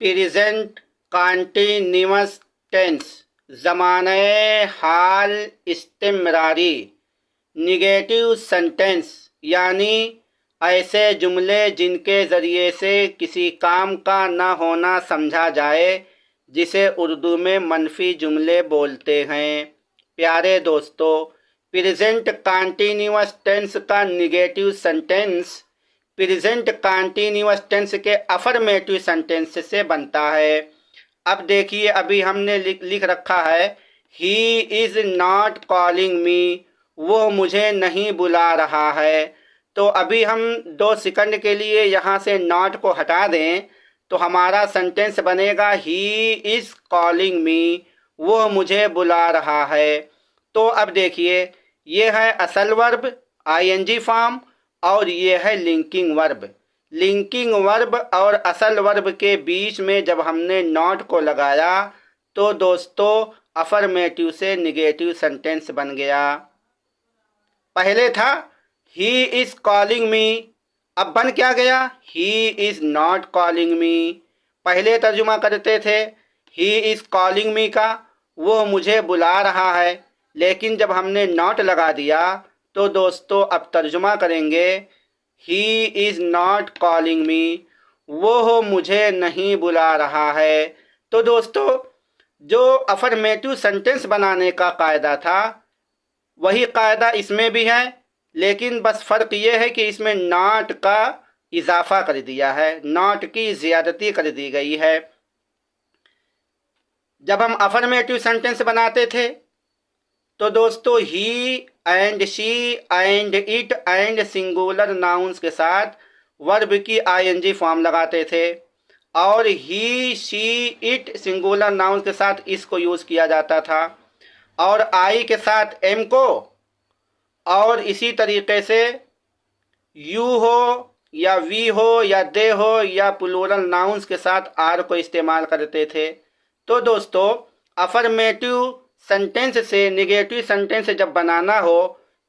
Present continuous tense ज़माने हाल इस्तिमरारी। Negative sentence यानी ऐसे जुमले जिनके ज़रिए से किसी काम का न होना समझा जाए, जिसे उर्दू में मनफी जुमले बोलते हैं। प्यारे दोस्तों, प्रेजेंट कॉन्टिन्यूअस टेंस का negative sentence present continuous tense के अफर्मेटिव सेंटेंस से बनता है। अब देखिए, अभी हमने लिख रखा है he is not calling me, वो मुझे नहीं बुला रहा है। तो अभी हम 2 सेकंड के लिए यहाँ से नॉट को हटा दें तो हमारा सेंटेंस बनेगा ही इज़ कॉलिंग मी, वो मुझे बुला रहा है। तो अब देखिए, ये है असल वर्ब आईएनजी फॉर्म और ये है लिंकिंग वर्ब। लिंकिंग वर्ब और असल वर्ब के बीच में जब हमने नॉट को लगाया तो दोस्तों अफर्मेटिव से निगेटिव सेंटेंस बन गया। पहले था ही इज़ कॉलिंग मी, अब बन क्या गया, he is not calling me. पहले तर्जुमा करते थे ही इज़ कॉलिंग मी का, वो मुझे बुला रहा है, लेकिन जब हमने नॉट लगा दिया तो दोस्तों अब तर्जुमा करेंगे he is not calling me, वो मुझे नहीं बुला रहा है। तो दोस्तों जो अफर्मेटिव सेंटेंस बनाने का कायदा था वही कायदा इसमें भी है, लेकिन बस फ़र्क ये है कि इसमें नॉट का इजाफा कर दिया है, नॉट की ज़्यादती कर दी गई है। जब हम अफर्मेटिव सेंटेंस बनाते थे तो दोस्तों he and she and it and singular nouns के साथ वर्ब की आईएनजी फॉर्म लगाते थे, और he she it singular nouns के साथ इसको यूज़ किया जाता था, और आई के साथ एम को, और इसी तरीके से यू हो या वी हो या दे हो या प्लूरल नाउन्स के साथ आर को इस्तेमाल करते थे। तो दोस्तों अफर्मेटिव सेंटेंस से निगेटिव सेंटेंस जब बनाना हो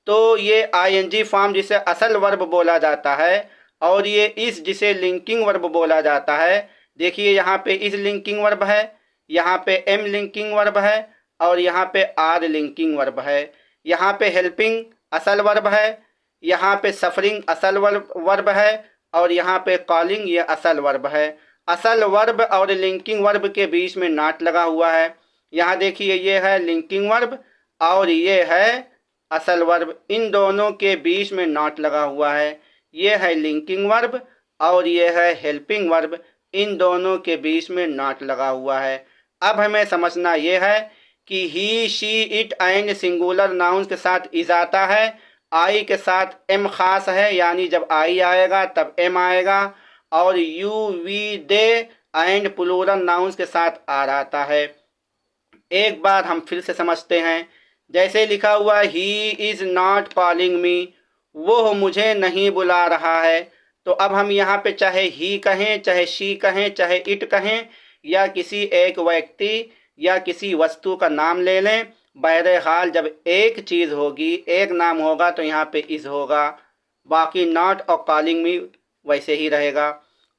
तो ये आईएनजी फॉर्म जिसे असल वर्ब बोला जाता है और ये इस जिसे लिंकिंग वर्ब बोला जाता है। देखिए यहाँ पे इस लिंकिंग वर्ब है, यहाँ पे एम लिंकिंग वर्ब है और यहाँ पे आर लिंकिंग वर्ब है। यहाँ पे हेल्पिंग असल वर्ब है, यहाँ पे सफरिंग असल वर्ब है और यहाँ पे कॉलिंग ये असल वर्ब है। असल वर्ब और लिंकिंग वर्ब के बीच में नॉट लगा हुआ है। यहाँ देखिए ये है लिंकिंग वर्ब और ये है असल वर्ब, इन दोनों के बीच में नॉट लगा हुआ है। ये है लिंकिंग वर्ब और ये है हेल्पिंग वर्ब, इन दोनों के बीच में नॉट लगा हुआ है। अब हमें समझना ये है कि he she it and singular nouns के साथ इजाता है, आई के साथ एम खास है, यानी जब आई आएगा तब एम आएगा, और you we they and plural nouns के साथ आर आता है। एक बार हम फिर से समझते हैं, जैसे लिखा हुआ he is not calling me, वो मुझे नहीं बुला रहा है। तो अब हम यहाँ पे चाहे ही कहें, चाहे शी कहें, चाहे इट कहें या किसी एक व्यक्ति या किसी वस्तु का नाम ले लें, बहरहाल जब एक चीज़ होगी, एक नाम होगा तो यहाँ पे इज़ होगा, बाकी नॉट और कॉलिंग मी वैसे ही रहेगा।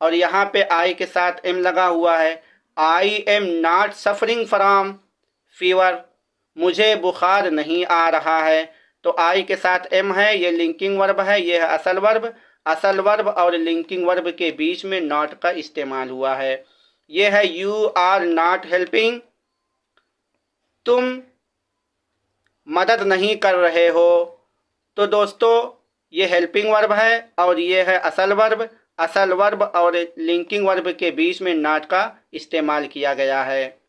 और यहाँ पे आई के साथ एम लगा हुआ है, I am not suffering from fever, मुझे बुखार नहीं आ रहा है। तो आई के साथ एम है, ये लिंकिंग वर्ब है, ये है असल वर्ब। असल वर्ब और लिंकिंग वर्ब के बीच में नॉट का इस्तेमाल हुआ है। ये है यू आर नॉट हेल्पिंग, तुम मदद नहीं कर रहे हो। तो दोस्तों ये हेल्पिंग वर्ब है और ये है असल वर्ब। असल वर्ब और लिंकिंग वर्ब के बीच में नॉट का इस्तेमाल किया गया है।